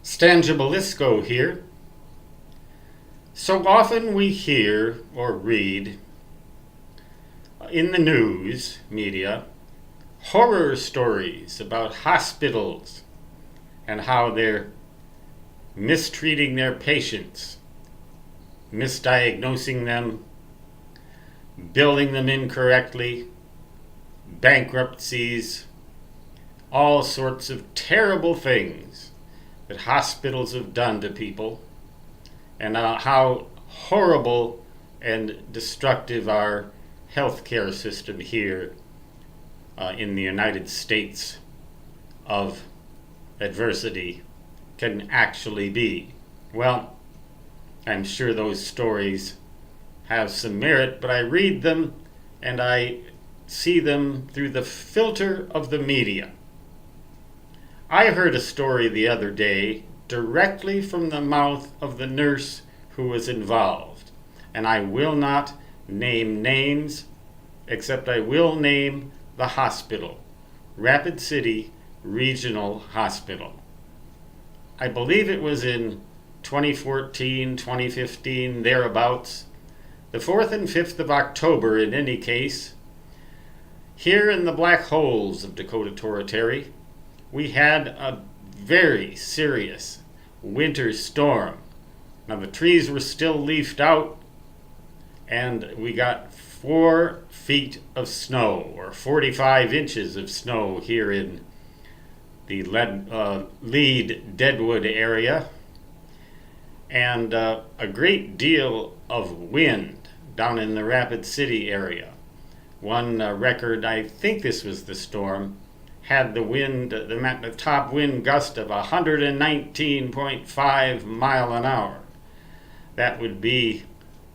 Stangibelisco here. So often we hear or read in the news media horror stories about hospitals and how they're mistreating their patients, misdiagnosing them, billing them incorrectly, bankruptcies, all sorts of terrible things that hospitals have done to people, and how horrible and destructive our healthcare system here in the United States of adversity can actually be. Well, I'm sure those stories have some merit, but I read them and I see them through the filter of the media. I heard a story the other day directly from the mouth of the nurse who was involved, and I will not name names, except I will name the hospital, Rapid City Regional Hospital. I believe it was in 2014, 2015, thereabouts, the 4th and 5th of October in any case. Here in the black holes of Dakota Territory, we had a very serious winter storm. Now the trees were still leafed out, and we got 4 feet of snow, or 45 inches of snow here in the Lead Deadwood area, and a great deal of wind down in the Rapid City area. One record, I think this was the storm, had the wind, the top wind gust of 119.5 mile an hour. That would be,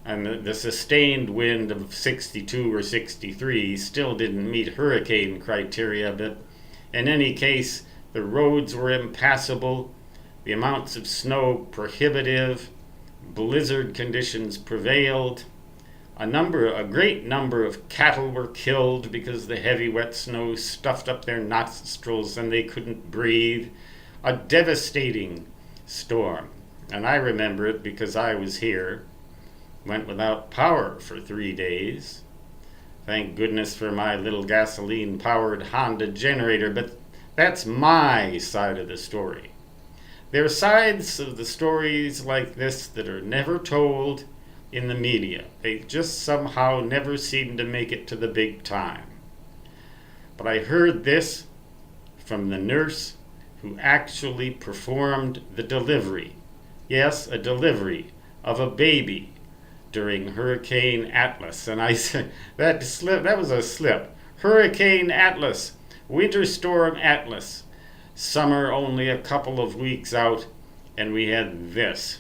and the sustained wind of 62 or 63 still didn't meet hurricane criteria, but in any case, the roads were impassable, the amounts of snow prohibitive, blizzard conditions prevailed. A great number of cattle were killed because the heavy wet snow stuffed up their nostrils and they couldn't breathe. A devastating storm. And I remember it because I was here. Went without power for 3 days. Thank goodness for my little gasoline-powered Honda generator, but that's my side of the story. There are sides of the stories like this that are never told in the media. They just somehow never seem to make it to the big time. But I heard this from the nurse who actually performed the delivery. Yes, a delivery of a baby during Hurricane Atlas. And I said, that was a slip. Hurricane Atlas, Winter Storm Atlas. Summer only a couple of weeks out, and we had this.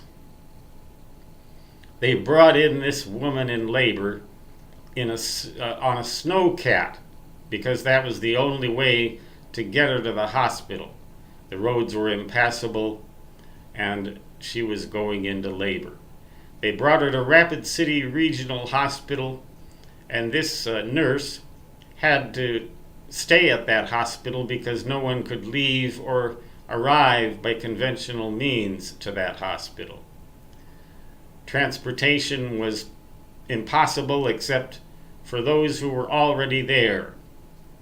They brought in this woman in labor on a snowcat because that was the only way to get her to the hospital. The roads were impassable and she was going into labor. They brought her to Rapid City Regional Hospital, and this nurse had to stay at that hospital because no one could leave or arrive by conventional means to that hospital. Transportation was impossible except for those who were already there,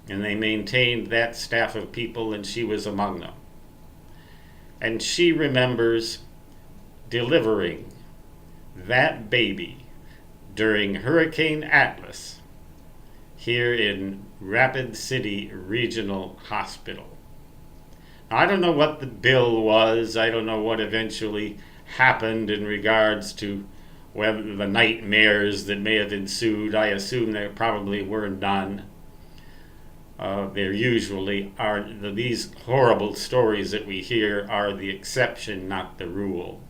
and they maintained that staff of people, and she was among them. And she remembers delivering that baby during Hurricane Atlas here in Rapid City Regional Hospital. Now, I don't know what the bill was. I don't know what eventually happened in regards to whether the nightmares that may have ensued. I assume there probably were none. There usually are. These horrible stories that we hear are the exception, not the rule.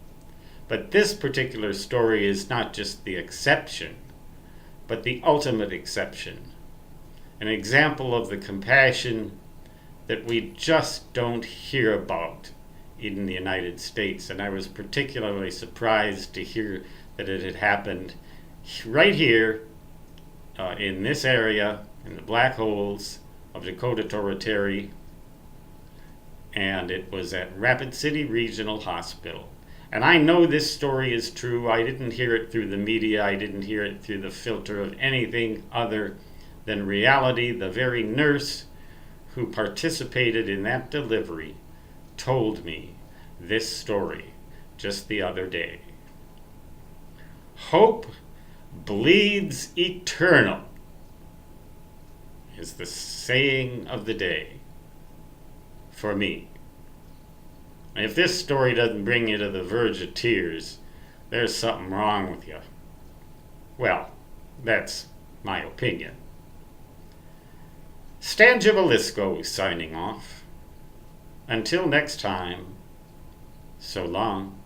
But this particular story is not just the exception, but the ultimate exception. An example of the compassion that we just don't hear about in the United States. And I was particularly surprised to hear that it had happened right here in this area, in the black holes of Dakota Territory, and it was at Rapid City Regional Hospital. And I know this story is true. I didn't hear it through the media. I didn't hear it through the filter of anything other than reality. The very nurse who participated in that delivery told me this story just the other day. Hope bleeds eternal is the saying of the day for me. If this story doesn't bring you to the verge of tears, there's something wrong with you. Well, that's my opinion. Stan Gibilisco signing off. Until next time, so long.